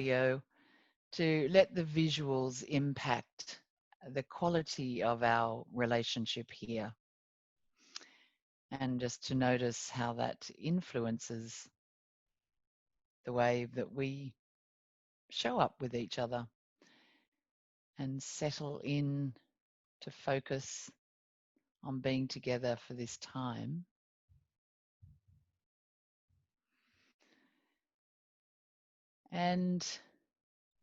video to let the visuals impact the quality of our relationship here. And just to notice how that influences the way that we show up with each other and settle in to focus on being together for this time. And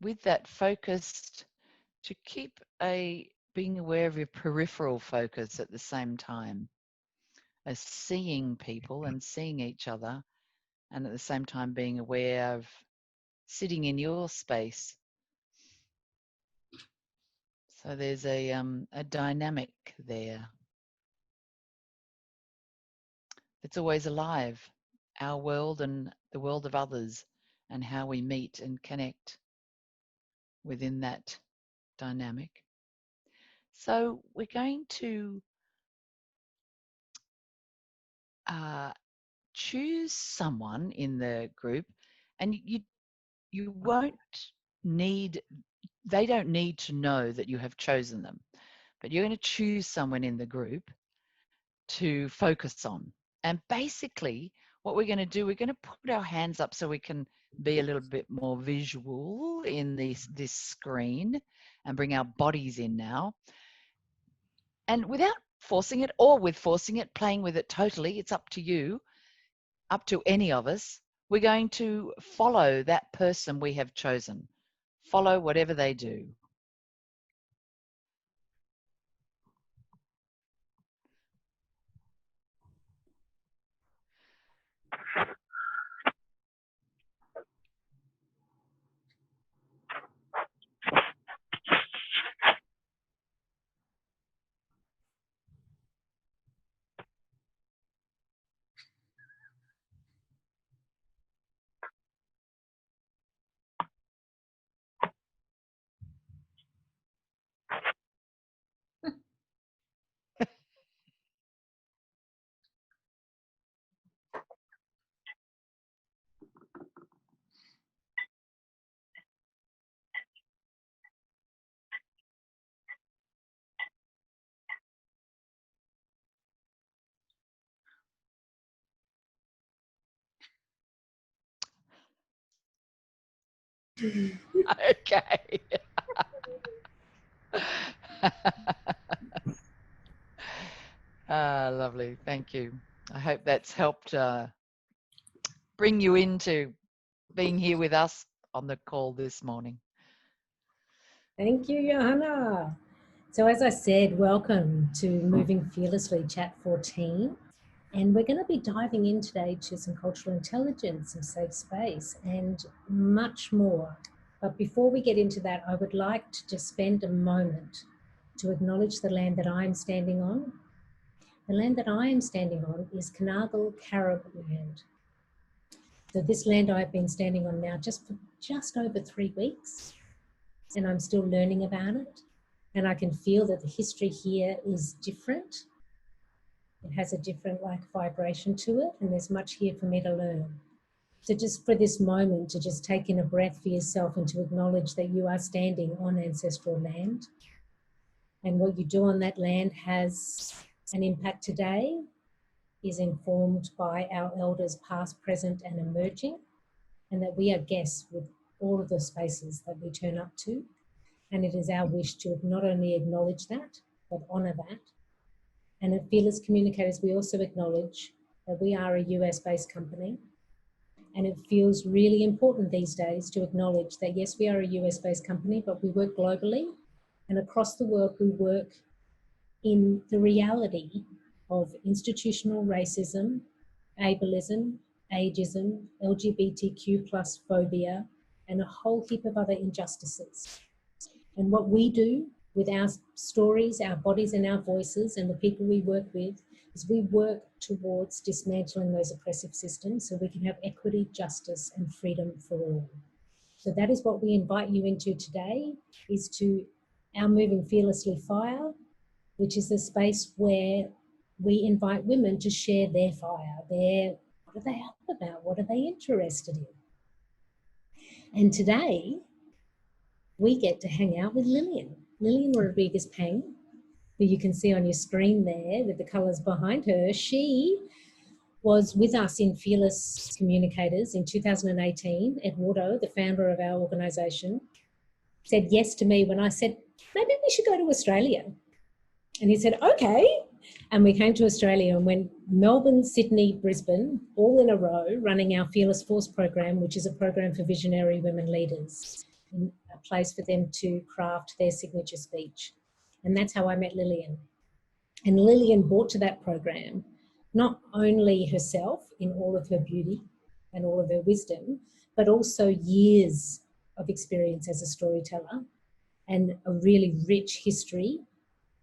with that focus, to keep being aware of your peripheral focus at the same time as seeing people and seeing each other, and at the same time being aware of sitting in your space. So there's a dynamic there. It's always alive, our world and the world of others, and how we meet and connect within that dynamic. So we're going to choose someone in the group, and you won't need, they don't need to know that you have chosen them, but you're going to choose someone in the group to focus on. And basically what we're going to do, we're going to put our hands up so we can be a little bit more visual in this screen and bring our bodies in now. And without forcing it, or with forcing it, playing with it totally, it's up to you, up to any of us. We're going to follow that person we have chosen. Follow whatever they do. Okay. Lovely. Thank you. I hope that's helped bring you into being here with us on the call this morning. Thank you, Johanna. So as I said, welcome to Moving Fearlessly Chat 14. And we're going to be diving in today to some cultural intelligence and safe space and much more. But before we get into that, I would like to just spend a moment to acknowledge the land that I'm standing on. The land that I am standing on is Kanagal Carib land. So this land I've been standing on now just for just over 3 weeks, and I'm still learning about it. And I can feel that the history here is different. It has a different vibration to it, and there's much here for me to learn. So just for this moment, to just take in a breath for yourself and to acknowledge that you are standing on ancestral land. And what you do on that land has an impact today, is informed by our elders past, present and emerging, and that we are guests with all of the spaces that we turn up to. And it is our wish to not only acknowledge that, but honour that. And at Fearless Communicators, we also acknowledge that we are a US-based company. And it feels really important these days to acknowledge that, yes, we are a US-based company, but we work globally. And across the world, we work in the reality of institutional racism, ableism, ageism, LGBTQ plus phobia, and a whole heap of other injustices. And what we do with our stories, our bodies and our voices and the people we work with is we work towards dismantling those oppressive systems so we can have equity, justice and freedom for all. So that is what we invite you into today, is to our Moving Fearlessly Fire, which is the space where we invite women to share their fire, what are they up about, what are they interested in? And today we get to hang out with Lillian Rodrigues-Pang, who you can see on your screen there with the colours behind her. She was with us in Fearless Communicators in 2018. Eduardo, the founder of our organisation, said yes to me when I said, maybe we should go to Australia. And he said, okay. And we came to Australia and went Melbourne, Sydney, Brisbane, all in a row, running our Fearless Force program, which is a program for visionary women leaders, a place for them to craft their signature speech. And that's how I met Lillian. And Lillian brought to that program not only herself in all of her beauty and all of her wisdom, but also years of experience as a storyteller and a really rich history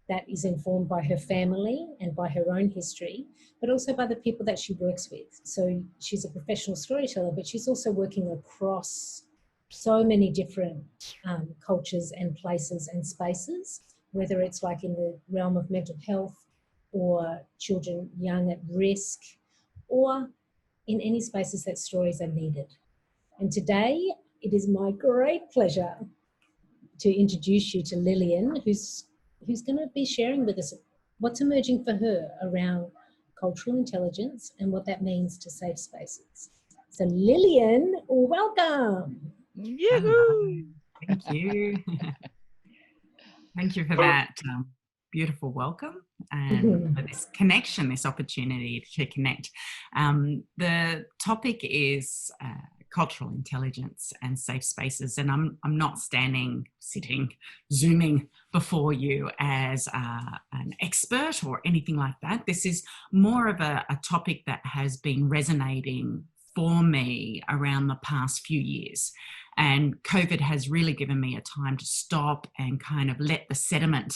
that is informed by her family and by her own history, but also by the people that she works with. So she's a professional storyteller, but she's also working across so many different cultures and places and spaces, whether it's like in the realm of mental health or children young at risk, or in any spaces that stories are needed. And today it is my great pleasure to introduce you to Lillian, who's going to be sharing with us what's emerging for her around cultural intelligence and what that means to safe spaces. So Lillian, welcome. Hello. Thank you. Thank you for that beautiful welcome and for this connection, this opportunity to connect. The topic is cultural intelligence and safe spaces, and I'm not sitting, zooming before you as an expert or anything like that. This is more of a topic that has been resonating for me around the past few years. And COVID has really given me a time to stop and kind of let the sediment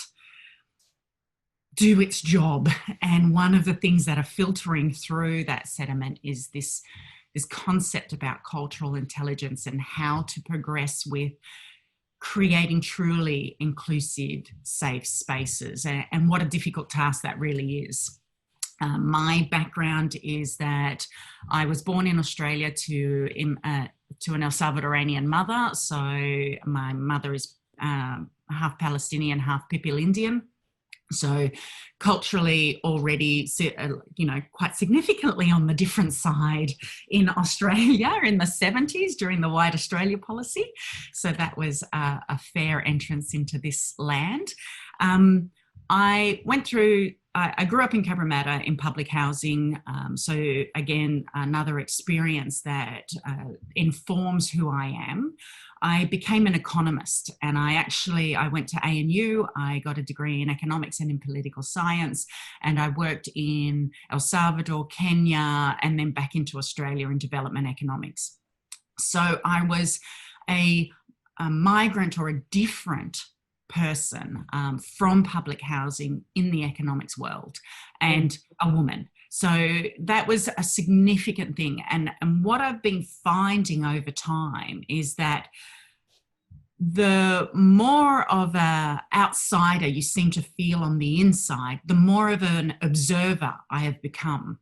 do its job. And one of the things that are filtering through that sediment is this concept about cultural intelligence and how to progress with creating truly inclusive, safe spaces, and what a difficult task that really is. My background is that I was born in Australia to an El Salvadorian mother. So my mother is half Palestinian, half Pipil Indian. So culturally already, quite significantly on the different side in Australia in the 70s during the White Australia policy. So that was a fair entrance into this land. I grew up in Cabramatta in public housing. So again, another experience that informs who I am. I became an economist, and I went to ANU. I got a degree in economics and in political science, and I worked in El Salvador, Kenya, and then back into Australia in development economics. So I was a migrant or a different person from public housing in the economics world, and a woman. So that was a significant thing. And what I've been finding over time is that the more of an outsider you seem to feel on the inside, the more of an observer I have become.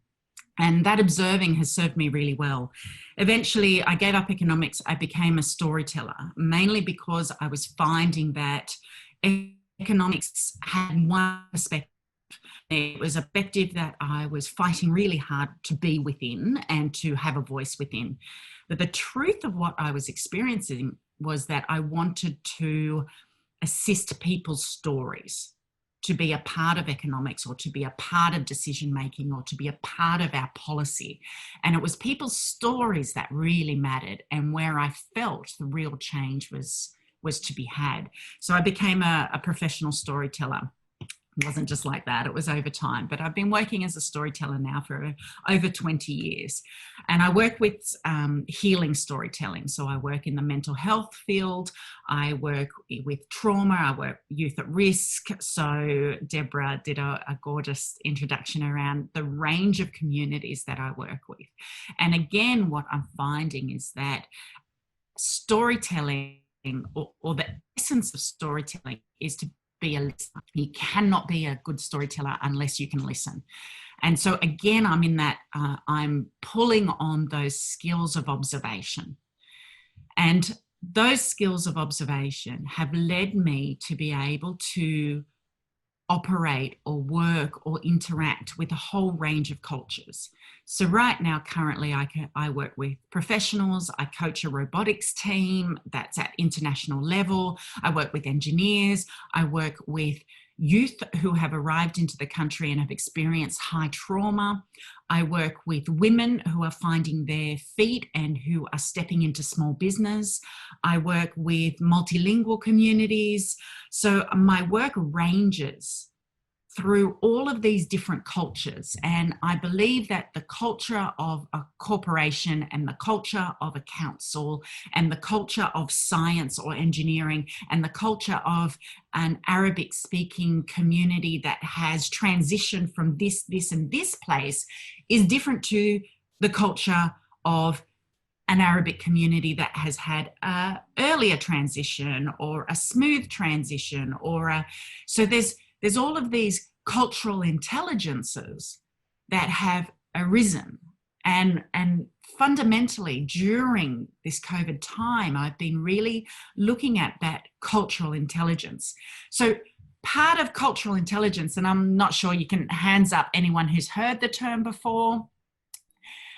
And that observing has served me really well. Eventually, I gave up economics. I became a storyteller, mainly because I was finding that economics had one perspective. It was a perspective that I was fighting really hard to be within and to have a voice within. But the truth of what I was experiencing was that I wanted to assist people's stories, to be a part of economics, or to be a part of decision making, or to be a part of our policy. And it was people's stories that really mattered, and where I felt the real change was to be had. So I became a professional storyteller. It wasn't just like that, it was over time. But I've been working as a storyteller now for over 20 years. And I work with healing storytelling. So I work in the mental health field. I work with trauma. I work youth at risk. So Deborah did a gorgeous introduction around the range of communities that I work with. And again, what I'm finding is that storytelling, or the essence of storytelling, is to be a listener. You cannot be a good storyteller unless you can listen. And so again, I'm in that, I'm pulling on those skills of observation. And those skills of observation have led me to be able to operate or work or interact with a whole range of cultures. So right now, currently, I work with professionals. I coach a robotics team that's at international level. I work with engineers. I work with youth who have arrived into the country and have experienced high trauma. I work with women who are finding their feet and who are stepping into small business. I work with multilingual communities. So my work ranges through all of these different cultures. And I believe that the culture of a corporation and the culture of a council and the culture of science or engineering and the culture of an Arabic speaking community that has transitioned from this, and this place is different to the culture of an Arabic community that has had an earlier transition or a smooth transition so there's all of these cultural intelligences that have arisen. And fundamentally, during this COVID time, I've been really looking at that cultural intelligence. So part of cultural intelligence, and I'm not sure you can hands up anyone who's heard the term before.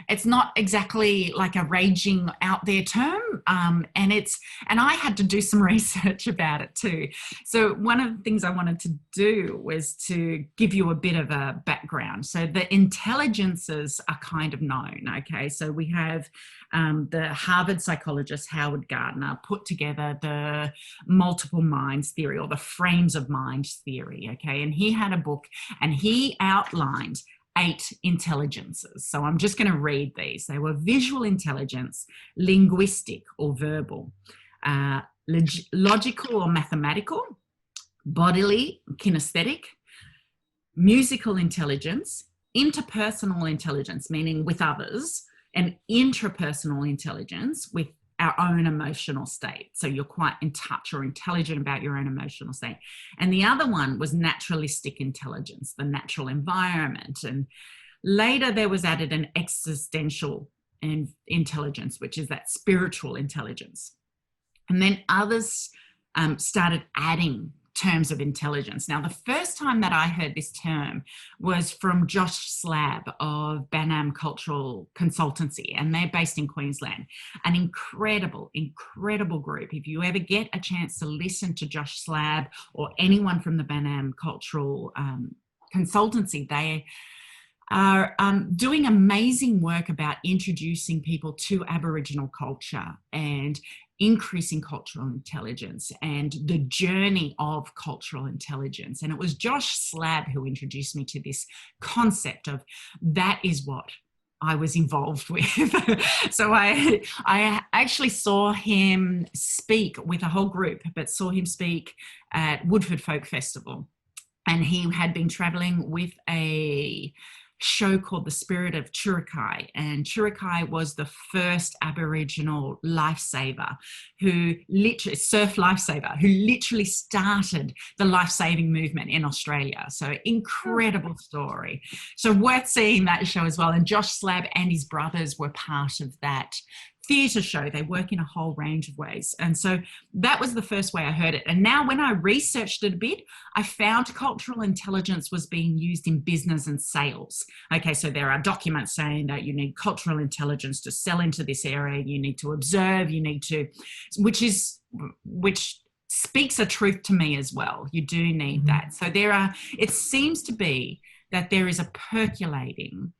It's not exactly like a raging out there term, and I had to do some research about it too. So one of the things I wanted to do was to give you a bit of a background. So the intelligences are kind of known, okay? So we have the Harvard psychologist Howard Gardner put together the multiple minds theory, or the frames of mind theory, okay? And he had a book and he outlined 8 intelligences. So I'm just going to read these. They were visual intelligence, linguistic or verbal, logical or mathematical, bodily, kinesthetic, musical intelligence, interpersonal intelligence, meaning with others, and intrapersonal intelligence with our own emotional state. So you're quite in touch or intelligent about your own emotional state. And the other one was naturalistic intelligence, the natural environment. And later there was added an existential intelligence, which is that spiritual intelligence. And then others started adding terms of intelligence. Now, the first time that I heard this term was from Josh Slab of Banam Cultural Consultancy, and they're based in Queensland. An incredible, incredible group. If you ever get a chance to listen to Josh Slab or anyone from the Banam Cultural Consultancy, they are doing amazing work about introducing people to Aboriginal culture and increasing cultural intelligence and the journey of cultural intelligence. And it was Josh Slab who introduced me to this concept of that is what I was involved with. So I actually saw him speak with a whole group, but saw him speak at Woodford Folk Festival. And he had been traveling with a show called The Spirit of Churukai, and Churukai was the first Aboriginal lifesaver surf lifesaver who literally started the life-saving movement in Australia. So incredible story. So worth seeing that show as well. And Josh Slab and his brothers were part of that theatre show. They work in a whole range of ways. And so that was the first way I heard it. And now when I researched it a bit, I found cultural intelligence was being used in business and sales. Okay, so there are documents saying that you need cultural intelligence to sell into this area, you need to observe, which speaks a truth to me as well. You do need that. So it seems to be that there is a percolating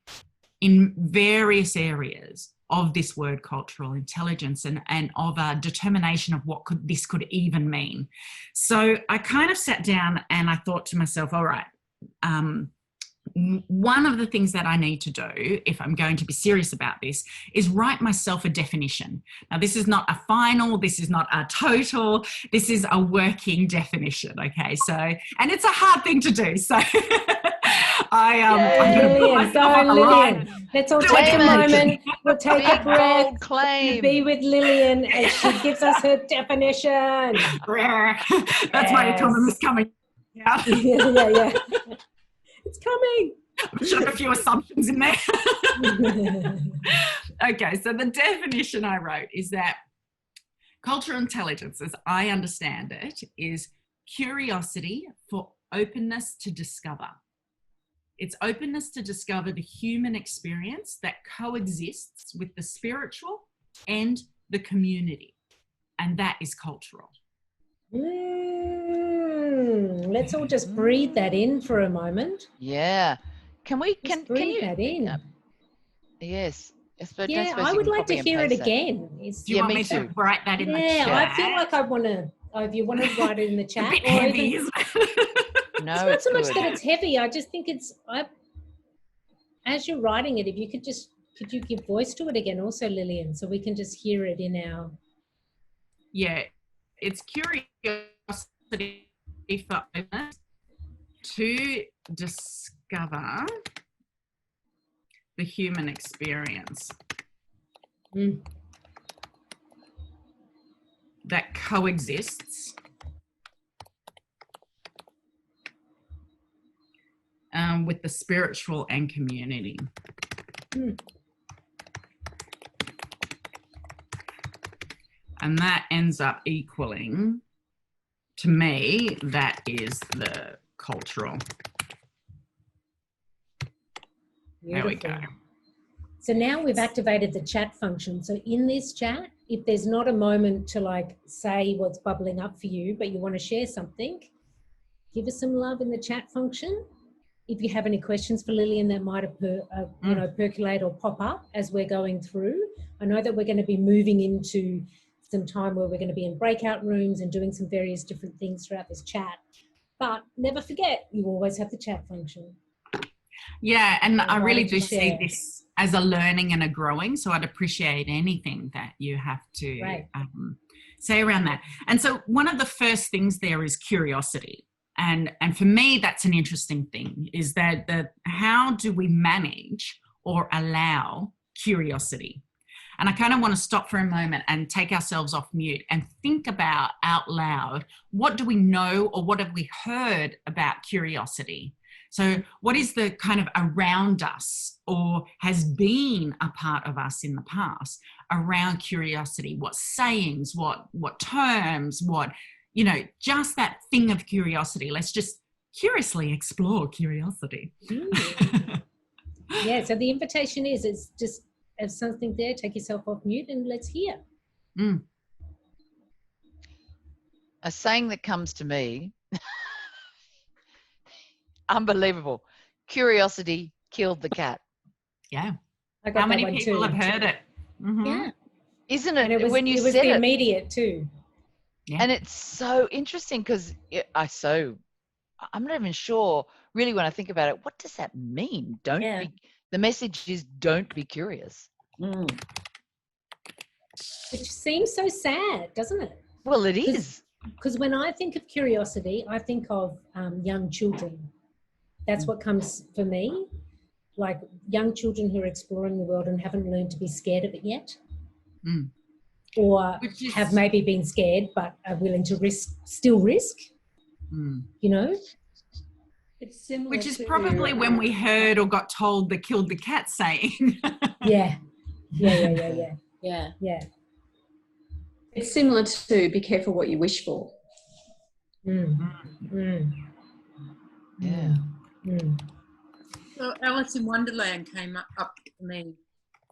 in various areas of this word cultural intelligence and of a determination of what this could even mean. So I kind of sat down and I thought to myself, all right, one of the things that I need to do if I'm going to be serious about this is write myself a definition. Now, this is not a final, this is not a total, this is a working definition, okay? And it's a hard thing to do, so Lillian, go Lillian. Let's all take a moment. We'll take a breath. Be with Lillian as she gives us her definition. That's my economist coming out. Yeah. It's coming. I'm sure a few assumptions in there. Okay, so the definition I wrote is that cultural intelligence, as I understand it, is curiosity for openness to discover. It's openness to discover the human experience that coexists with the spiritual and the community. And that is cultural. Let's all just breathe that in for a moment. Yeah. Can we, breathe you, that in. Yes. But Yeah, I would like to hear it again. Do you want me to write that in the chat? Yeah, I feel like I want to, if you want to write it in the chat. It's a bit heavy, even, isn't it? No, it's not so much that it's heavy. I just think it's, as you're writing it, if you could you give voice to it again also, Lillian, so we can just hear it in our... Yeah, it's curiosity for openness to discover the human experience that coexists with the spiritual and community. And that ends up equaling, to me, that is the cultural. There we go. So now we've activated the chat function. So in this chat, if there's not a moment to like say what's bubbling up for you, but you want to share something, give us some love in the chat function. If you have any questions for Lillian that might have percolate or pop up as we're going through. I know that we're going to be moving into some time where we're going to be in breakout rooms and doing some various different things throughout this chat. But never forget, you always have the chat function. Yeah, and I really do see this as a learning and a growing, so I'd appreciate anything that you have to say around that. And so one of the first things there is curiosity. And for me, that's an interesting thing, is that how do we manage or allow curiosity? And I kind of want to stop for a moment and take ourselves off mute and think about out loud, what do we know or what have we heard about curiosity? So what is the kind of around us or has been a part of us in the past around curiosity? What sayings, what terms, what, you know, just that thing of curiosity. Let's just curiously explore curiosity. Yeah, so the invitation is, it's just have something there, take yourself off mute and let's hear. A saying that comes to me, unbelievable. Curiosity killed the cat. Yeah. How many people have heard it? Yeah. Isn't it? And when you it was said the it, immediate too. Yeah. And it's so interesting because I'm not even sure really when I think about it, what does that mean? The message is don't be curious. Which seems so sad, doesn't it? Well, it is. Because when I think of curiosity, I think of young children. That's what comes for me, like young children who are exploring the world and haven't learned to be scared of it yet. Or have maybe been scared but are willing to still risk, you know? It's similar. Which is probably when we heard or got told the killed the cat saying. Yeah. It's similar to be careful what you wish for. Yeah. So Alice in Wonderland came up for me.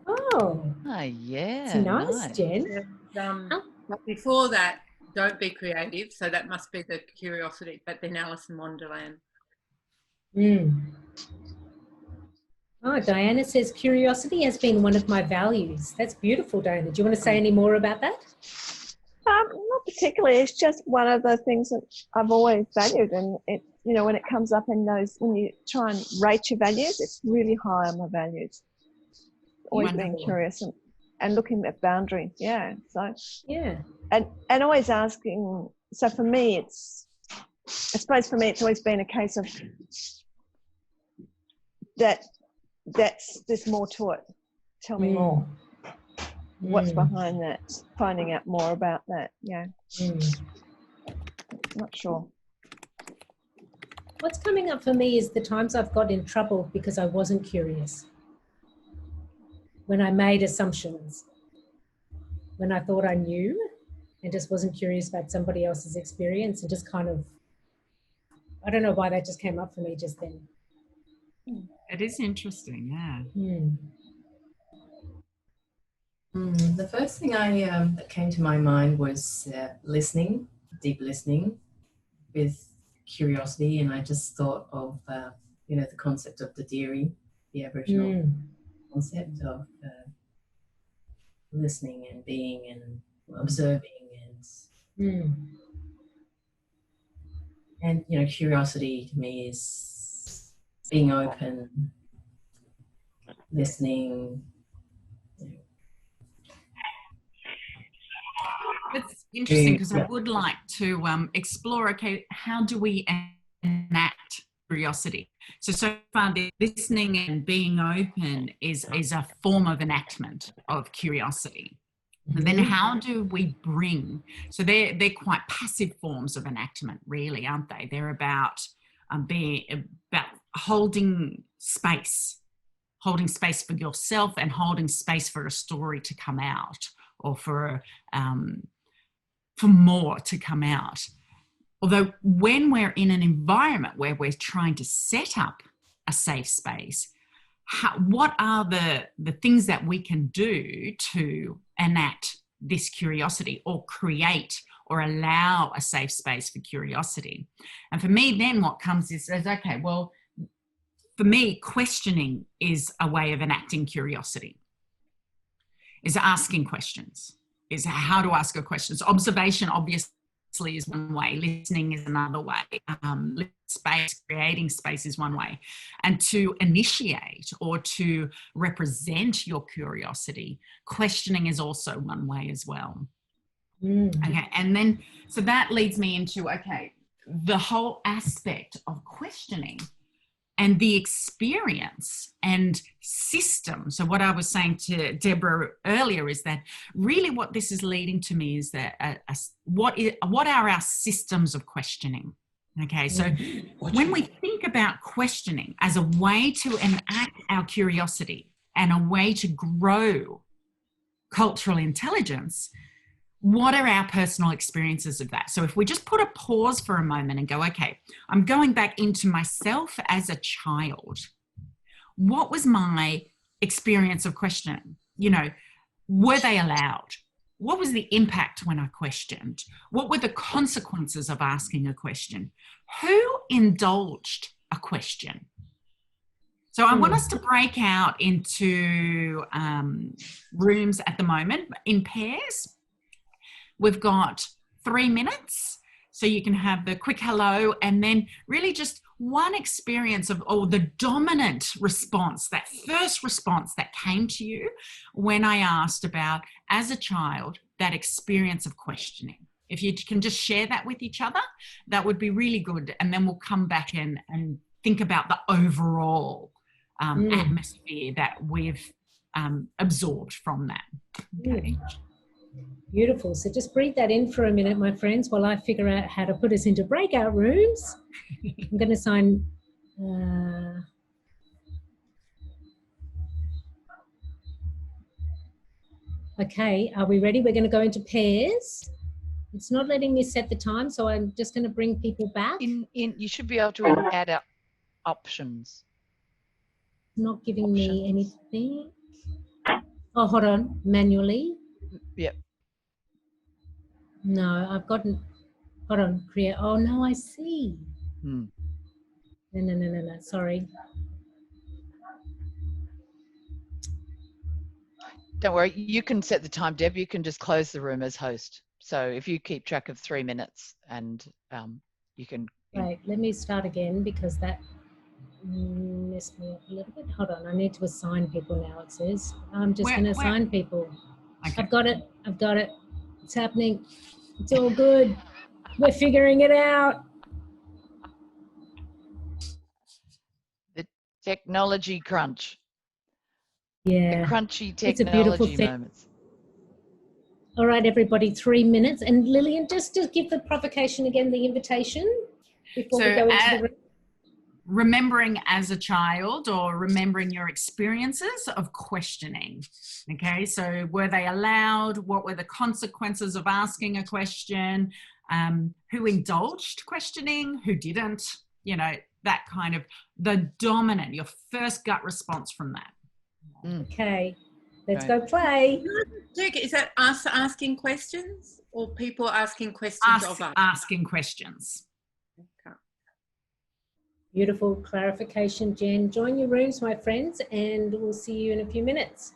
Oh, yeah. It's nice, Jen. But before that, don't be creative. So that must be the curiosity. But then Alice in Wonderland. Oh, Diana says curiosity has been one of my values. That's beautiful, Diana. Do you want to say any more about that? Not particularly. It's just one of the things that I've always valued, and it, you know, when it comes up in those, when you try and rate your values, it's really high on my values. Always being curious and looking at boundaries. Yeah. So and always asking. So for me, I suppose for me, it's always been a case of there's more to it. Tell me more. What's behind that? Finding out more about that. Yeah. Not sure. What's coming up for me is the times I've got in trouble because I wasn't curious. When I made assumptions. When I thought I knew and just wasn't curious about somebody else's experience, and just kind of, I don't know why that just came up for me just then. It is interesting, yeah. The first thing that came to my mind was listening, deep listening with curiosity, and I just thought of the concept of the diri, the Aboriginal concept of listening and being and observing and curiosity to me is being open, listening. It's interesting because I would like to explore, okay, how do we enact curiosity? So far, the listening and being open is a form of enactment of curiosity. And then how do we bring, so they're quite passive forms of enactment, really, aren't they? They're about holding space for yourself and holding space for a story to come out, or for more to come out. Although when we're in an environment where we're trying to set up a safe space, what are the things that we can do to enact this curiosity, or create or allow a safe space for curiosity? And for me, then what comes is, okay, well, for me, questioning is a way of enacting curiosity, is asking questions, is how to ask a question. So observation, obviously, is one way. Listening is another way. Creating space is one way. And to initiate or to represent your curiosity, questioning is also one way as well. Okay, and then, so that leads me into, okay, the whole aspect of questioning and the experience and system. So what I was saying to Deborah earlier is that really what this is leading to me is that what are our systems of questioning? Okay, so when we think about questioning as a way to enact our curiosity and a way to grow cultural intelligence, what are our personal experiences of that? So if we just put a pause for a moment and go, okay, I'm going back into myself as a child. What was my experience of questioning? Were they allowed? What was the impact when I questioned? What were the consequences of asking a question? Who indulged a question? So I want us to break out into rooms at the moment in pairs. We've got 3 minutes, so you can have the quick hello, and then really just one experience of, the dominant response, that first response that came to you when I asked about, as a child, that experience of questioning. If you can just share that with each other, that would be really good. And then we'll come back in and think about the overall atmosphere that we've absorbed from that. Okay. Beautiful. So just breathe that in for a minute, my friends, while I figure out how to put us into breakout rooms. I'm going to sign. Okay, are we ready? We're going to go into pairs. It's not letting me set the time, so I'm just going to bring people back. You should be able to add up options. Not giving me anything. Oh, hold on. Manually. Yep. No, I've gotten. Hold on. Create. Oh no, I see. No. Sorry. Don't worry. You can set the time, Deb. You can just close the room as host. So if you keep track of 3 minutes, and you can. Right. Let me start again, because that messed me up a little bit. Hold on. I need to assign people now. It says I'm just going to assign people. Okay. I've got it. It's happening. It's all good. We're figuring it out. The technology crunch. Yeah. The crunchy technology it's a beautiful thing. Moments. All right, everybody, 3 minutes. And Lillian, just to give the provocation again, the invitation before we go into the room. remembering as a child or remembering your experiences of questioning. Okay, so were they allowed? What were the consequences of asking a question? Who indulged questioning? Who didn't? You know, that kind of the dominant, your first gut response from that. Okay, let's Right. go play. Is that us asking questions or people asking questions of us? Asking questions. Okay. Beautiful clarification, Jen. Join your rooms, my friends, and we'll see you in a few minutes.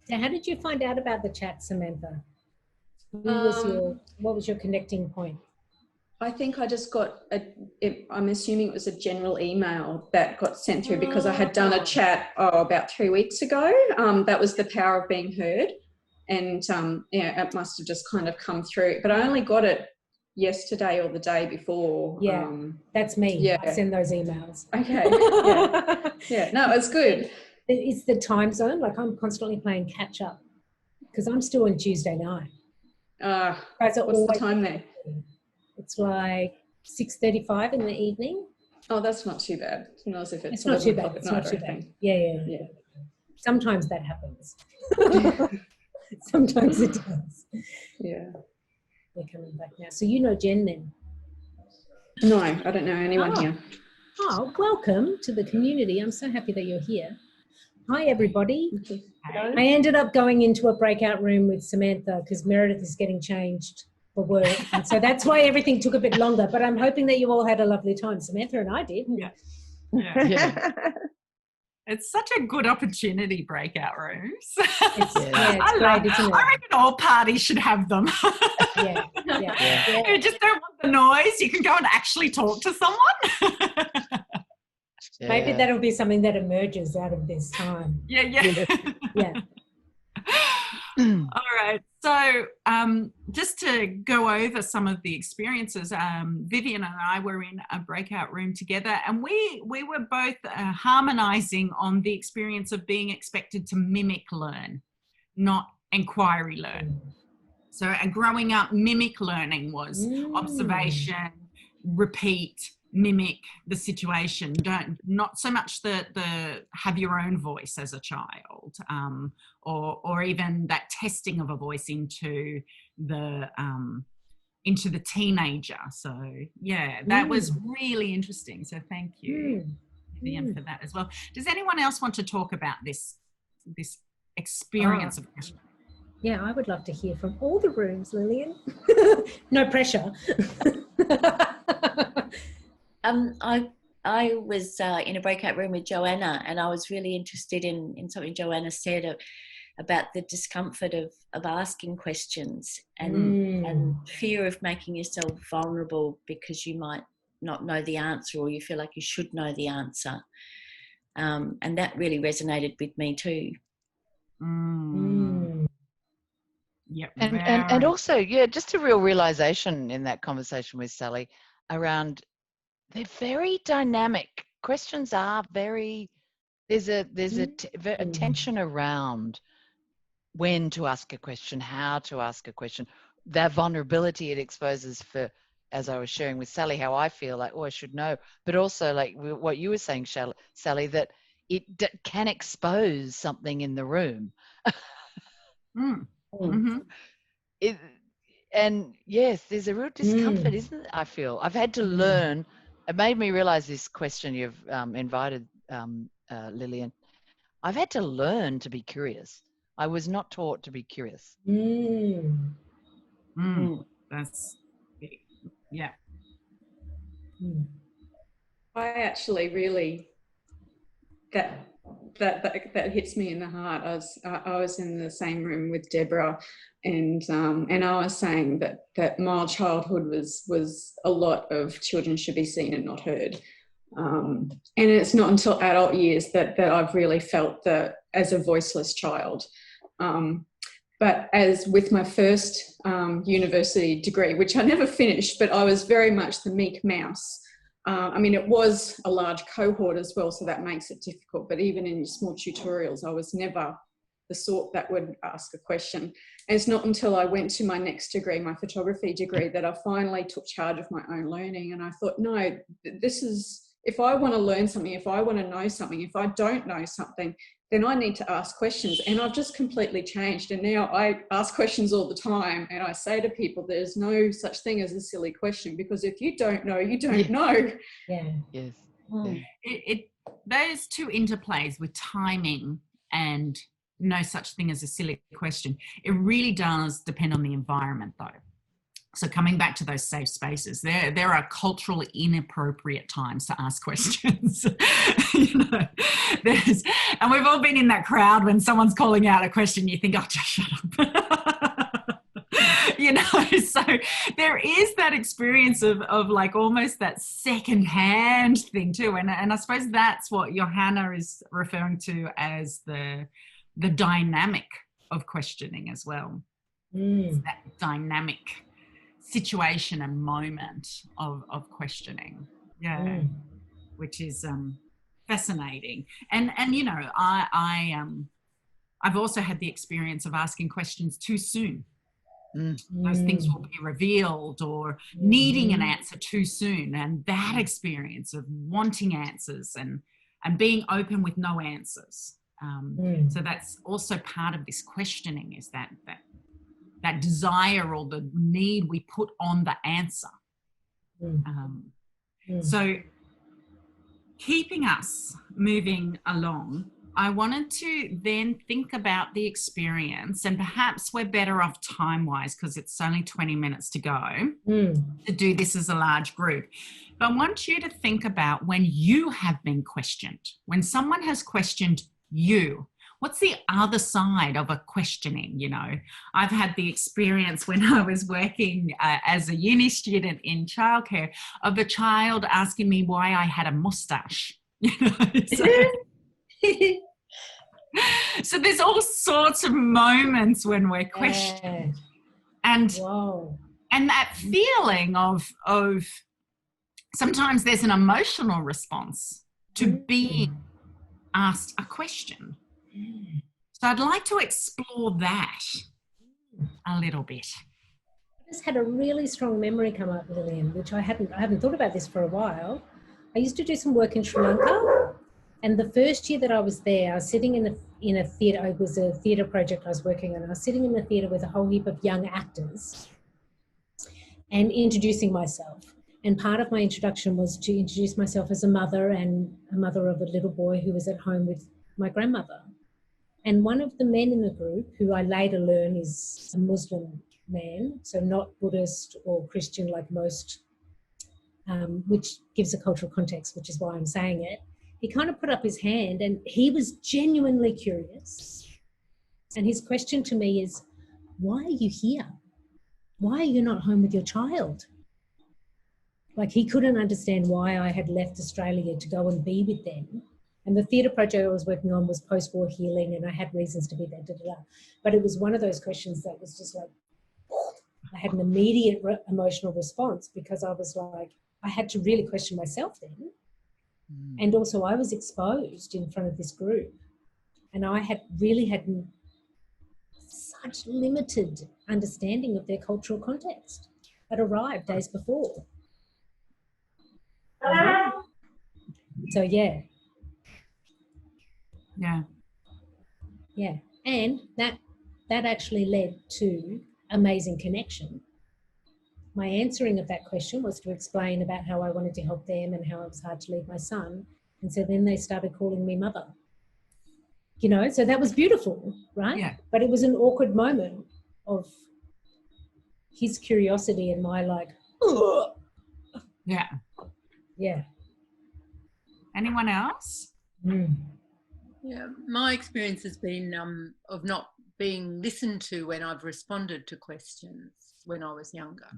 So how did you find out about the chat, Samantha? What was your connecting point? I think I just got I'm assuming it was a general email that got sent through because I had done a chat about 3 weeks ago. That was the power of being heard. And yeah, it must have just kind of come through. But I only got it yesterday or the day before. Yeah, that's me. Yeah. I send those emails. Okay. Yeah. Yeah. No, it's good. It's the time zone. Like I'm constantly playing catch up because I'm still on Tuesday night. Guys are What's the always time there? It's like 6:35 in the evening. Oh, that's not too bad. It's not as if it's not too 11 bad. o'clock at It's night not or too bad. anything. Yeah. Sometimes that happens. Sometimes it does. Yeah. They're coming back now. So you know Jen then? No, I don't know anyone here. Oh, welcome to the community. I'm so happy that you're here. Hi, everybody. I ended up going into a breakout room with Samantha because Meredith is getting changed for work. And so that's why everything took a bit longer. But I'm hoping that you all had a lovely time. Samantha and I did. Yeah. It's such a good opportunity, breakout rooms. It's great, isn't it? I reckon all parties should have them. Yeah. You just don't want the noise. You can go and actually talk to someone. Maybe that'll be something that emerges out of this time. Yeah. All right. So just to go over some of the experiences, Vivian and I were in a breakout room together, and we were both harmonizing on the experience of being expected to mimic learn, not inquiry learn. So growing up, mimic learning was observation, repeat, mimic the situation. Not so much the have your own voice as a child, or even that testing of a voice into the teenager. So that was really interesting. So thank you, Vivian, for that as well. Does anyone else want to talk about this experience of question? Yeah, I would love to hear from all the rooms, Lillian. No pressure. I was in a breakout room with Joanna, and I was really interested in something Joanna said about the discomfort of asking questions and fear of making yourself vulnerable because you might not know the answer, or you feel like you should know the answer. And that really resonated with me too. Yep. And also, just a real realization in that conversation with Sally around they're very dynamic. Questions are very, there's a tension around when to ask a question, how to ask a question, that vulnerability it exposes for, as I was sharing with Sally, how I feel like, I should know, but also like what you were saying, Sally, that it can expose something in the room. And yes, there's a real discomfort, isn't it? I feel I've had to learn. It made me realize this question you've invited, Lillian. I've had to learn to be curious. I was not taught to be curious. That's I actually really that hits me in the heart. I was in the same room with Deborah, and I was saying that my childhood was a lot of children should be seen and not heard, and it's not until adult years that I've really felt that as a voiceless child. But as with my first university degree, which I never finished, but I was very much the meek mouse. I mean, it was a large cohort as well, so that makes it difficult. But even in small tutorials, I was never the sort that would ask a question. And it's not until I went to my next degree, my photography degree, that I finally took charge of my own learning. And I thought, no, this is, if I want to learn something, if I want to know something, if I don't know something, then I need to ask questions. And I've just completely changed. And now I ask questions all the time. And I say to people, there's no such thing as a silly question, because if you don't know, you don't know. Yes. Those two interplays with timing and no such thing as a silly question, it really does depend on the environment though. So coming back to those safe spaces, there are culturally inappropriate times to ask questions. And we've all been in that crowd when someone's calling out a question, you think, oh, just shut up. So there is that experience of like almost that secondhand thing too. And I suppose that's what Johanna is referring to as the dynamic of questioning as well. It's that dynamic situation and moment of questioning, which is fascinating. And I've also had the experience of asking questions too soon. Those things will be revealed, or needing an answer too soon, and that experience of wanting answers and being open with no answers. So that's also part of this questioning, is that desire or the need we put on the answer. So keeping us moving along, I wanted to then think about the experience, and perhaps we're better off time-wise because it's only 20 minutes to go to do this as a large group. But I want you to think about when you have been questioned, when someone has questioned you. What's the other side of a questioning? You know, I've had the experience when I was working as a uni student in childcare of a child asking me why I had a mustache. You know, so there's all sorts of moments when we're questioned, and that feeling of sometimes there's an emotional response to being asked a question. So I'd like to explore that a little bit. I just had a really strong memory come up, Lillian, which I haven't thought about this for a while. I used to do some work in Sri Lanka, and the first year that I was there, I was sitting in a theatre. It was a theatre project I was working on. I was sitting in the theatre with a whole heap of young actors and introducing myself. And part of my introduction was to introduce myself as a mother, and a mother of a little boy who was at home with my grandmother. And one of the men in the group, who I later learn is a Muslim man, so not Buddhist or Christian like most, which gives a cultural context, which is why I'm saying it. He kind of put up his hand, and he was genuinely curious. And his question to me is, why are you here? Why are you not home with your child? Like, he couldn't understand why I had left Australia to go and be with them. And the theatre project I was working on was post-war healing, and I had reasons to be there, But it was one of those questions that was just like, I had an immediate emotional response, because I was like, I had to really question myself then. And also I was exposed in front of this group, and I had such limited understanding of their cultural context. I'd arrived days before. So yeah. And that actually led to amazing connection. My answering of that question was to explain about how I wanted to help them and how it was hard to leave my son. And so then they started calling me mother. You know, so that was beautiful, right? Yeah. But it was an awkward moment of his curiosity and my like, ugh. Yeah. Anyone else? Yeah, my experience has been of not being listened to when I've responded to questions when I was younger.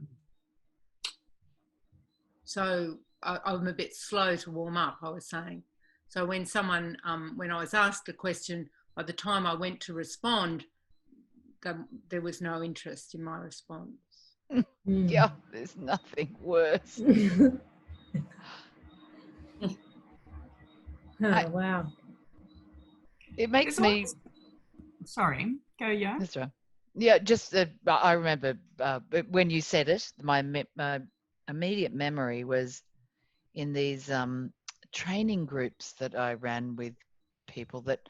So I'm a bit slow to warm up, I was saying. So when someone, when I was asked a question, by the time I went to respond, there was no interest in my response. Yeah, there's nothing worse. Wow. It makes me... Sorry, go, yeah. That's right. Yeah, just I remember when you said it, my immediate memory was in these training groups that I ran with people that,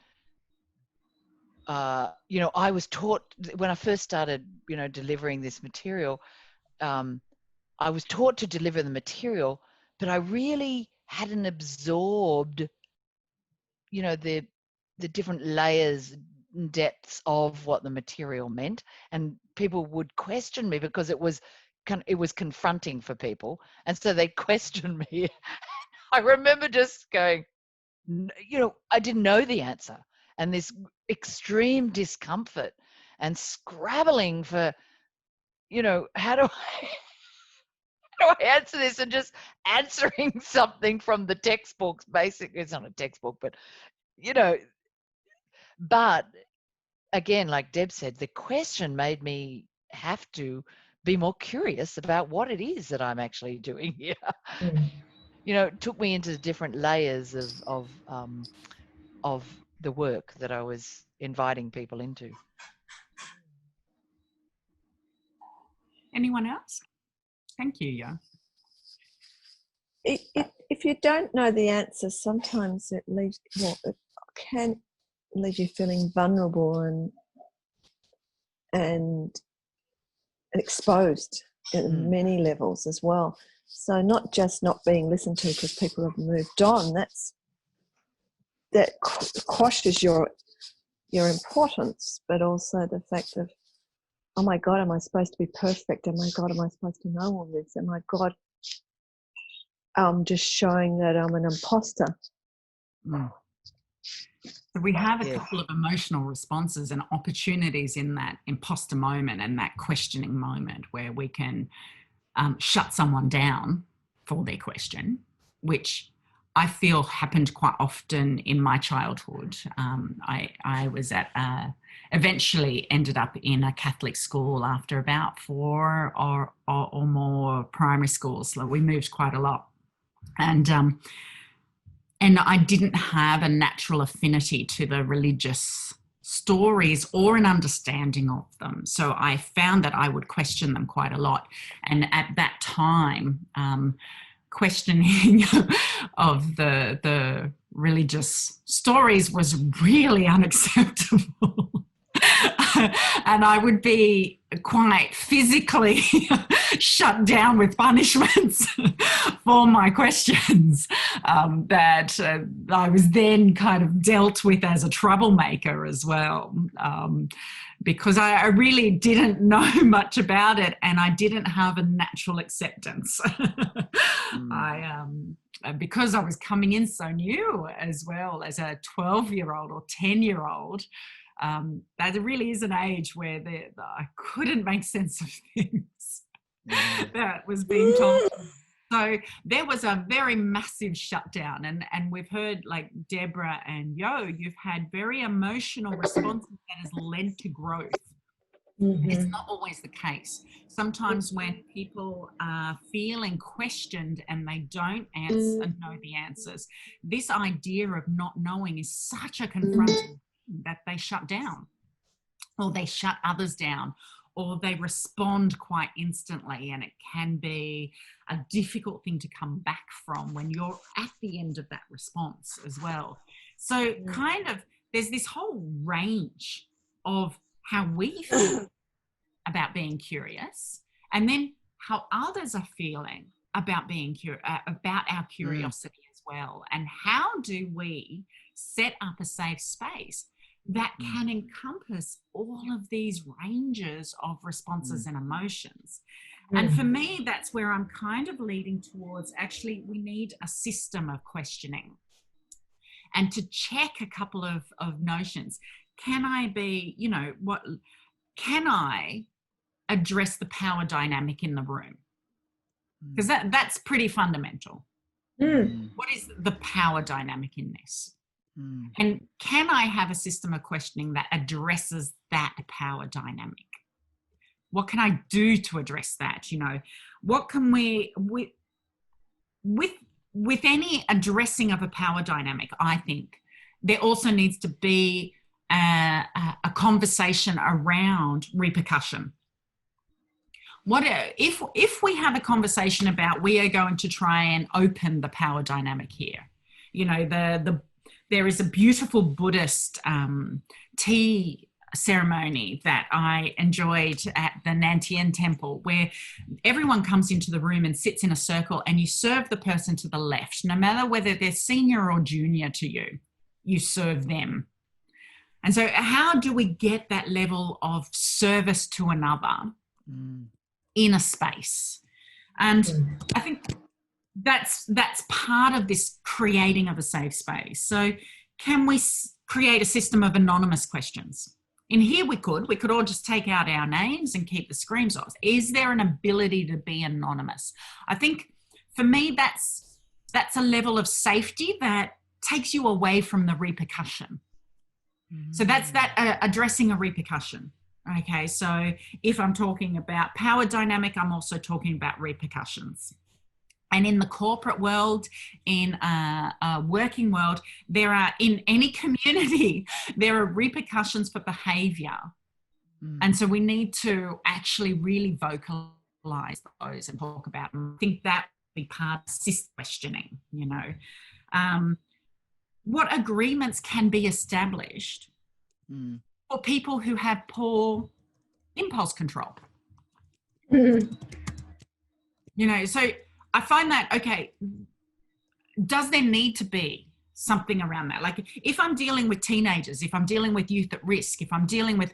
you know, I was taught when I first started, you know, delivering this material, I was taught to deliver the material, but I really hadn't absorbed, you know, the different layers and depths of what the material meant, and people would question me because it was confronting for people, and so they questioned me. I remember just going, you know, I didn't know the answer, and this extreme discomfort and scrabbling for, you know, how do I answer this, and just answering something from the textbooks. Basically, it's not a textbook, but, you know, but again, like Deb said, the question made me have to be more curious about what it is that I'm actually doing here. You know, it took me into different layers of the work that I was inviting people into. Anyone else? Thank you, yeah. If you don't know the answer, sometimes it can leave you feeling vulnerable and exposed at many levels as well. So not just not being listened to because people have moved on, that quashes your importance, but also the fact of, oh my God, am I supposed to be perfect? Oh my God, am I supposed to know all this? Oh my God, I'm just showing that I'm an imposter. So we have a couple of emotional responses and opportunities in that imposter moment and that questioning moment where we can shut someone down for their question, which I feel happened quite often in my childhood. I was eventually ended up in a Catholic school after about 4 or more primary schools. So we moved quite a lot. And I didn't have a natural affinity to the religious stories or an understanding of them. So I found that I would question them quite a lot. And at that time, questioning of the religious stories was really unacceptable. And I would be quite physically shut down with punishments for my questions that I was then kind of dealt with as a troublemaker as well, because I really didn't know much about it and I didn't have a natural acceptance. Because I was coming in so new as well as a 12-year-old or 10-year-old, that really is an age where I couldn't make sense of things that was being told. So there was a very massive shutdown, and we've heard, like Deborah and Yo, you've had very emotional responses that has led to growth. It's not always the case. Sometimes when people are feeling questioned and they don't know the answers, this idea of not knowing is such a confronting that they shut down, or they shut others down, or they respond quite instantly, and it can be a difficult thing to come back from when you're at the end of that response as well. So kind of there's this whole range of how we feel about being curious, and then how others are feeling about being about our curiosity as well, and how do we set up a safe space that can encompass all of these ranges of responses and emotions. And for me, that's where I'm kind of leading towards, actually, we need a system of questioning and to check a couple of notions. Can I be, can I address the power dynamic in the room? Because that's pretty fundamental. What is the power dynamic in this? And can I have a system of questioning that addresses that power dynamic? What can I do to address that? What can we, with any addressing of a power dynamic, I think there also needs to be a conversation around repercussion. What if we have a conversation about, we are going to try and open the power dynamic here? There is a beautiful Buddhist tea ceremony that I enjoyed at the Nantien temple, where everyone comes into the room and sits in a circle, and you serve the person to the left, no matter whether they're senior or junior to you, you serve them. And so how do we get that level of service to another in a space? And I think that's part of this creating of a safe space. So can we create a system of anonymous questions? In here we could all just take out our names and keep the screens off. Is there an ability to be anonymous? I think for me that's a level of safety that takes you away from the repercussion. So that's that addressing a repercussion. Okay, so if I'm talking about power dynamic, I'm also talking about repercussions. And in the corporate world, in a working world, there are, in any community, there are repercussions for behavior. And so we need to actually really vocalize those and talk about them. I think that would be part of system questioning, you know. What agreements can be established for people who have poor impulse control? You know, so I find that, okay, does there need to be something around that? Like if I'm dealing with teenagers, if I'm dealing with youth at risk, if I'm dealing with,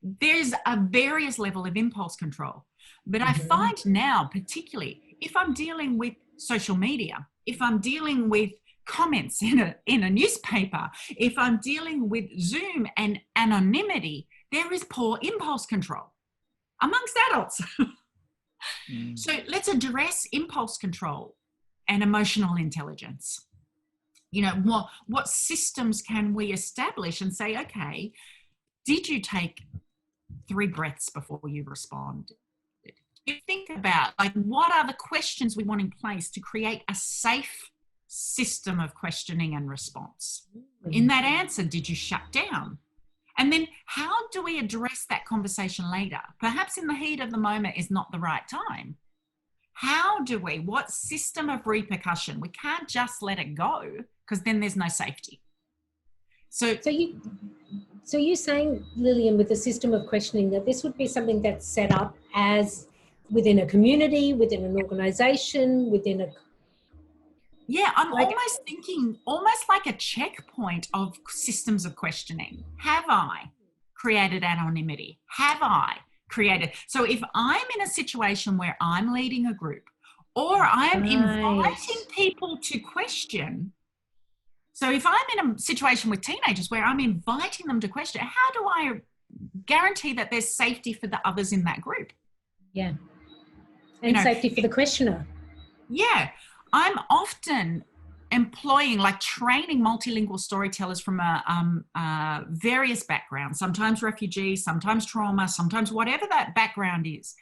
there's a various level of impulse control. But I find now, particularly if I'm dealing with social media, if I'm dealing with comments in a newspaper, if I'm dealing with Zoom and anonymity, there is poor impulse control amongst adults. So let's address impulse control and emotional intelligence. You know, what systems can we establish and say, okay, did you take 3 breaths before you respond? You think about, like, what are the questions we want in place to create a safe system of questioning and response? In that answer, did you shut down? And then how do we address that conversation later? Perhaps in the heat of the moment is not the right time. How do we, what system of repercussion? We can't just let it go because then there's no safety. So you're saying, Lillian, with the system of questioning, that this would be something that's set up as within a community, within an organisation, within a... Yeah, I'm almost thinking, almost like a checkpoint of systems of questioning. Have I created anonymity? Have I created... So if I'm in a situation where I'm leading a group or I'm inviting people to question... So if I'm in a situation with teenagers where I'm inviting them to question, how do I guarantee that there's safety for the others in that group? Yeah. And safety for the questioner. Yeah. I'm often employing, like training multilingual storytellers from various backgrounds, sometimes refugees, sometimes trauma, sometimes whatever that background is.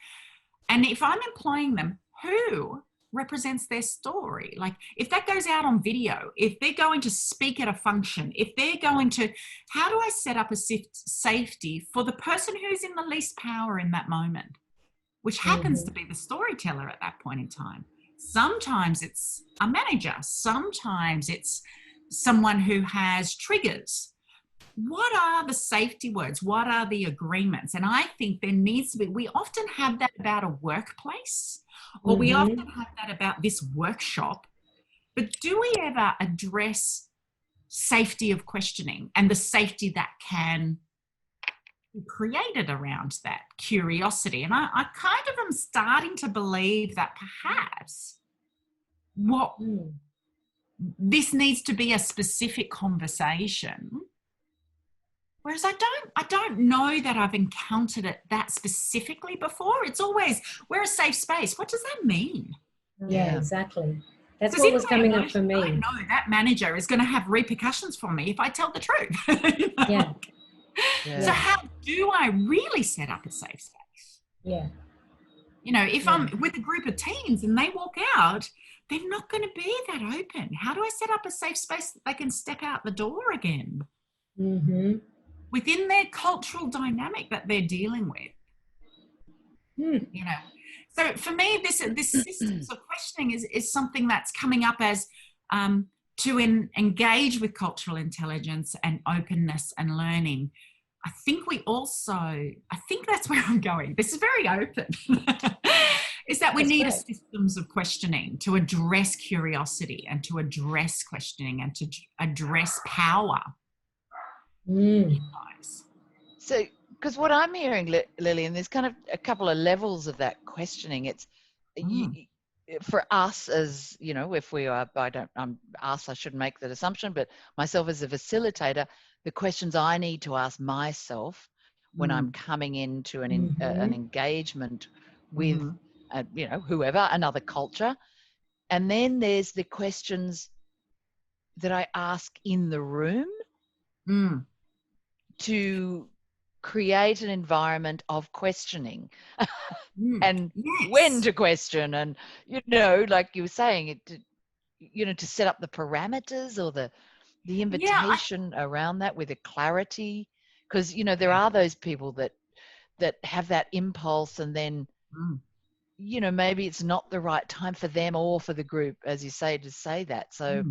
And if I'm employing them, who represents their story? Like if that goes out on video, if they're going to speak at a function, if they're going to, how do I set up a safety for the person who's in the least power in that moment, which happens to be the storyteller at that point in time? Sometimes it's a manager, sometimes it's someone who has triggers. What are the safety words? What are the agreements? And I think there needs to be, we often have that about a workplace, or we often have that about this workshop, but do we ever address safety of questioning and the safety that can be created around that curiosity? And I kind of am starting to believe that perhaps this needs to be a specific conversation. Whereas I don't know that I've encountered it that specifically before. It's always, we're a safe space. What does that mean? Yeah, exactly. That's what was coming up for me. I know that manager is going to have repercussions for me if I tell the truth. You know? Yeah. So how do I really set up a safe space? Yeah. You know, if I'm with a group of teens and they walk out, they're not going to be that open. How do I set up a safe space that they can step out the door again? Within their cultural dynamic that they're dealing with. You know, so for me, this systems of questioning is something that's coming up as to engage with cultural intelligence and openness and learning. I think that's where I'm going. This is very open. Is that we need a systems of questioning to address curiosity and to address questioning and to address power. So, because what I'm hearing, Lillian, there's kind of a couple of levels of that questioning. It's for us as, you know, if we are, I shouldn't make that assumption, but myself as a facilitator, the questions I need to ask myself when I'm coming into an engagement with, you know, whoever, another culture. And then there's the questions that I ask in the room to create an environment of questioning and when to question, and, you know, like you were saying, to set up the parameters or the invitation around that with a clarity, because, you know, there are those people that have that impulse and then, you know, maybe it's not the right time for them or for the group, as you say, to say that. So,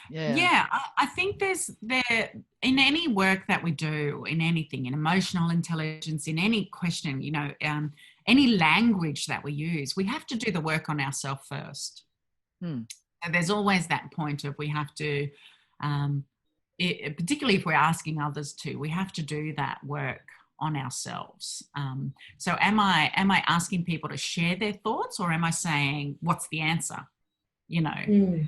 yeah, I think there in any work that we do, in anything, in emotional intelligence, in any question, you know, any language that we use, we have to do the work on ourselves first. So there's always that point of we have to, particularly if we're asking others to, we have to do that work on ourselves. So am I asking people to share their thoughts, or am I saying, what's the answer? You know,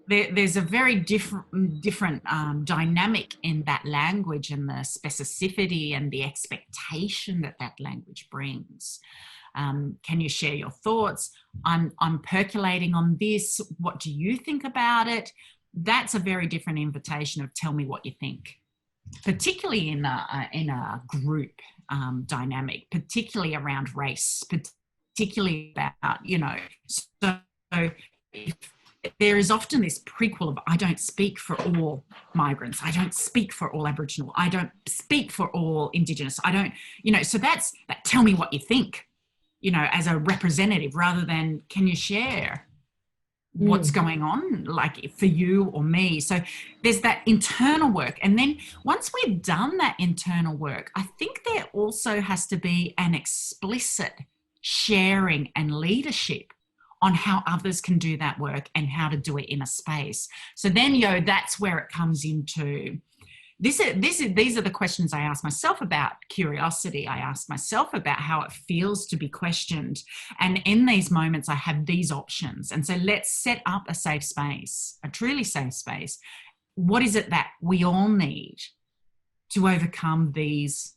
there's a very different dynamic in that language, and the specificity and the expectation that language brings. Can you share your thoughts? I'm percolating on this. What do you think about it? That's a very different invitation of tell me what you think, particularly in a group dynamic, particularly around race, particularly about, you know, so if there is often this prequel of I don't speak for all migrants, I don't speak for all Aboriginal, I don't speak for all Indigenous, I don't, you know, so that's that tell me what you think, you know, as a representative, rather than can you share what's going on, like for you or me. So there's that internal work. And then once we've done that internal work, I think there also has to be an explicit sharing and leadership on how others can do that work and how to do it in a space. So then, that's where it comes into these are the questions I ask myself about curiosity. I ask myself about how it feels to be questioned. And in these moments, I have these options. And so let's set up a safe space, a truly safe space. What is it that we all need to overcome these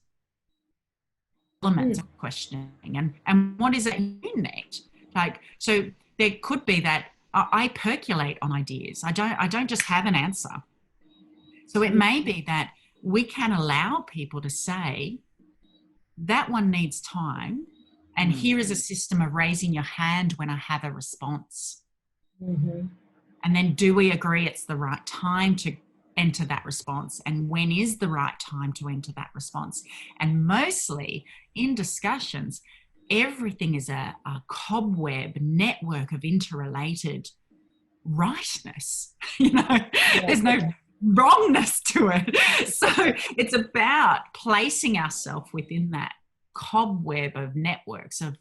elements of questioning? And what is it you need? Like, so there could be that I percolate on ideas. I don't just have an answer. So it may be that we can allow people to say, that one needs time, and here is a system of raising your hand when I have a response. And then do we agree it's the right time to enter that response, and when is the right time to enter that response? And mostly in discussions, everything is a cobweb network of interrelated rightness. You know, there's no wrongness to it. So it's about placing ourselves within that cobweb of networks of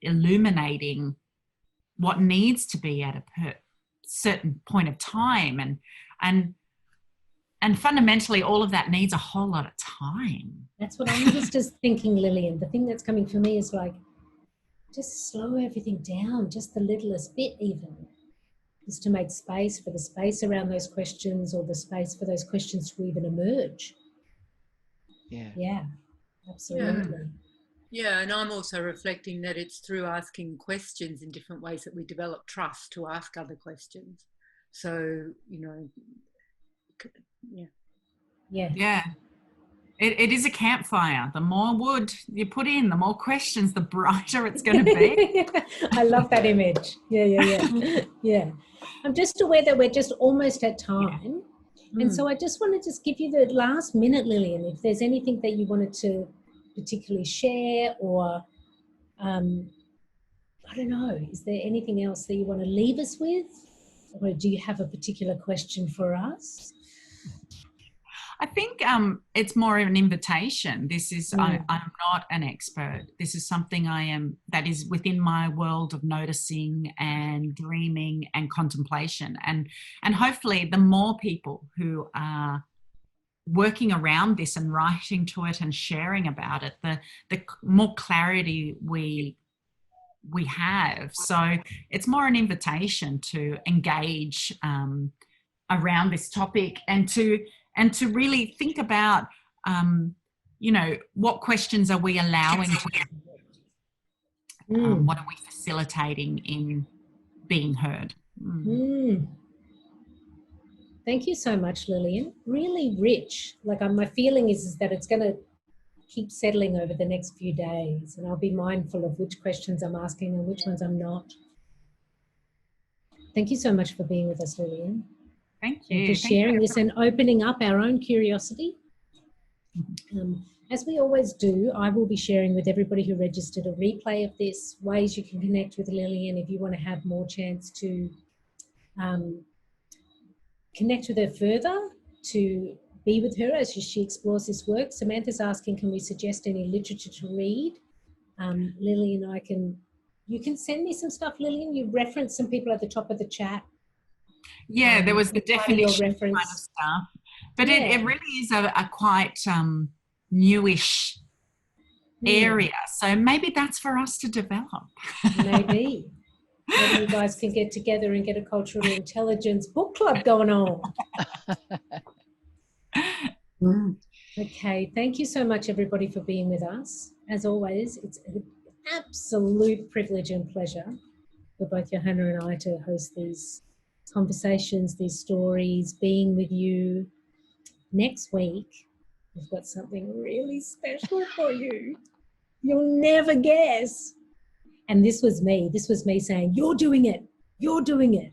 illuminating what needs to be at a certain point of time, and fundamentally all of that needs a whole lot of time. That's what I was just thinking, Lillian. The thing that's coming for me is like, just slow everything down, just the littlest bit even. Is to make space for the space around those questions, or the space for those questions to even emerge. Yeah, absolutely. Yeah, and I'm also reflecting that it's through asking questions in different ways that we develop trust to ask other questions. So, you know, yeah. It is a campfire. The more wood you put in, the more questions, the brighter it's going to be. I love that image. Yeah. I'm just aware that we're just almost at time. And so I just want to just give you the last minute, Lillian, if there's anything that you wanted to particularly share, or I don't know, is there anything else that you want to leave us with? Or do you have a particular question for us? I think it's more of an invitation. This is, I'm not an expert. This is something that is within my world of noticing and dreaming and contemplation. And hopefully the more people who are working around this and writing to it and sharing about it, the more clarity we have. So it's more an invitation to engage around this topic, and to really think about, you know, what questions are we allowing to what are we facilitating in being heard? Thank you so much, Lillian. Really rich. Like my feeling is that it's going to keep settling over the next few days, and I'll be mindful of which questions I'm asking and which ones I'm not. Thank you so much for being with us, Lillian. Thank you. And for sharing this and opening up our own curiosity. As we always do, I will be sharing with everybody who registered a replay of this, ways you can connect with Lillian if you want to have more chance to connect with her further, to be with her as she explores this work. Samantha's asking, can we suggest any literature to read? Lillian, you can send me some stuff, Lillian. You referenced some people at the top of the chat. Yeah, there was the definition reference kind of stuff. But it really is a quite newish area. So maybe that's for us to develop. Maybe. Maybe you guys can get together and get a cultural intelligence book club going on. Okay, thank you so much, everybody, for being with us. As always, it's an absolute privilege and pleasure for both Johanna and I to host these conversations, these stories, being with you. Next week, we've got something really special for you. You'll never guess. And this was me saying, you're doing it. You're doing it.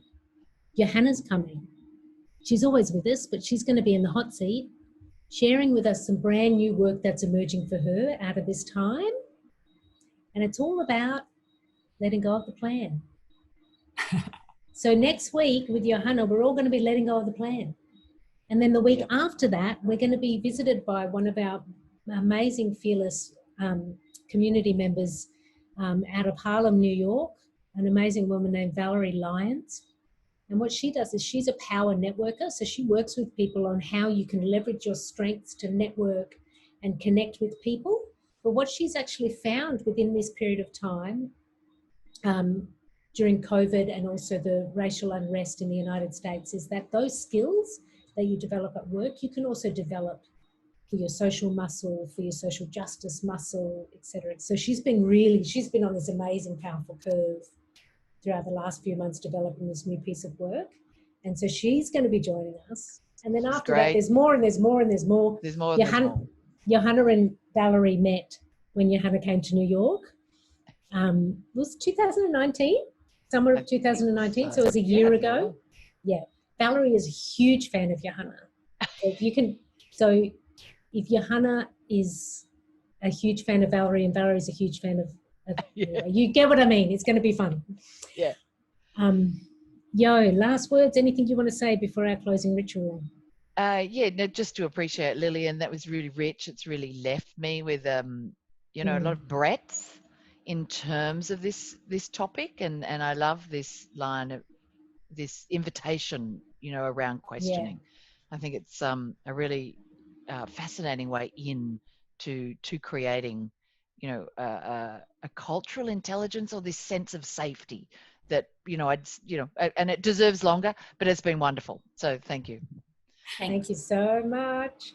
Johanna's coming. She's always with us, but she's going to be in the hot seat, sharing with us some brand new work that's emerging for her out of this time. And it's all about letting go of the plan. So next week with Johanna, we're all going to be letting go of the plan. And then the week after that, we're going to be visited by one of our amazing fearless community members out of Harlem, New York, an amazing woman named Valerie Lyons. And what she does is she's a power networker. So she works with people on how you can leverage your strengths to network and connect with people. But what she's actually found within this period of time, during COVID and also the racial unrest in the United States, is that those skills that you develop at work, you can also develop for your social muscle, for your social justice muscle, etc. So she's been on this amazing, powerful curve throughout the last few months developing this new piece of work. And so she's going to be joining us. And then after that, there's more and there's more and there's more. There's more and there's more. Johanna and Valerie met when Johanna came to New York. It was 2019, summer of 2019, so it was a year ago. Yeah. Valerie is a huge fan of Johanna. So if Johanna is a huge fan of Valerie and Valerie is a huge fan of you get what I mean. It's going to be fun. Yeah. Last words, anything you want to say before our closing ritual? Just to appreciate Lillian, that was really rich. It's really left me with a lot of breadth in terms of this topic, and I love this line of this invitation, around questioning. I think it's a really fascinating way to creating a cultural intelligence, or this sense of safety that and it deserves longer, but it's been wonderful. So thank you. Thank you so much.